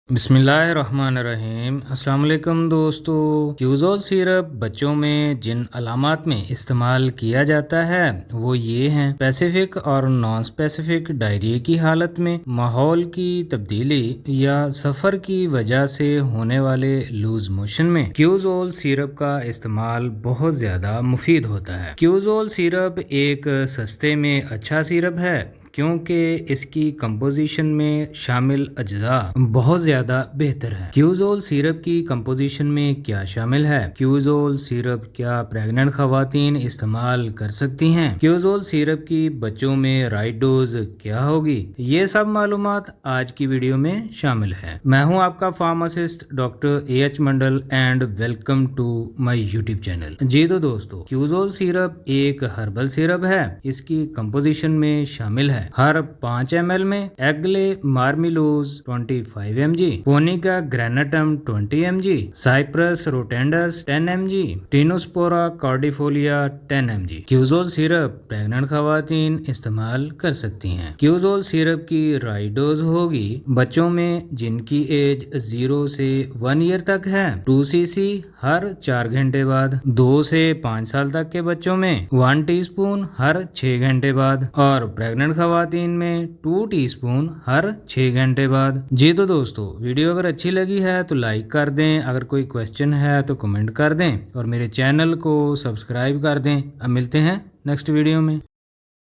बिस्मिल्लाहिर्रहमानिर्रहीम। अस्सलाम वालेकुम दोस्तों। क्यूज़ोल सिरप बच्चों में जिन अलामात में इस्तेमाल किया जाता है वो ये हैं। स्पेसिफिक और नॉन स्पेसिफिक डायरिया की हालत में, माहौल की तब्दीली या सफ़र की वजह से होने वाले लूज मोशन में क्यूज़ोल सिरप का इस्तेमाल बहुत ज़्यादा मुफीद होता है। क्यूज़ोल सिरप एक सस्ते में अच्छा सिरप है क्योंकि इसकी कंपोजिशन में शामिल अज्जा बहुत ज़्यादा बेहतर है। क्यूज़ोल सिरप की कंपोजिशन में क्या शामिल है? क्यूज़ोल सिरप क्या प्रेग्नेंट खवातीन इस्तेमाल कर सकती हैं? क्यूज़ोल सिरप की बच्चों में राइट डोज क्या होगी? ये सब मालूमात आज की वीडियो में शामिल है। मैं हूं आपका pharmacist doctor AH Mandal and welcome to my YouTube channel. जी तो दोस्तों, क्यूज़ोल सिरप एक हर्बल सिरप है। इसकी कंपोजिशन में शामिल है हर 5 ml में Aegle marmelos 25 mg, Punica granatum 20 mg, Cyperus rotundus 10 mg, Tinospora cordifolia 10 mg। क्यूज़ोल सिरप प्रेग्नेंट खवातीन इस्तेमाल कर सकती हैं। क्यूज़ोल सिरप की राइट डोज होगी बच्चों में जिनकी एज 0 से 1 ईयर तक है 2 cc हर 4 घंटे बाद, 2 से 5 साल तक के बच्चों में 1 टीस्पून हर 6 घंटे बाद और प्रेग्नेंट खवातीन में 2 टीस्पून हर 6 घंटे बाद। जी तो दोस्तों, वीडियो अगर अच्छी लगी है तो लाइक कर दें, अगर कोई क्वेश्चन है तो कमेंट कर दें और मेरे चैनल को सब्सक्राइब कर दें। अब मिलते हैं नेक्स्ट वीडियो में।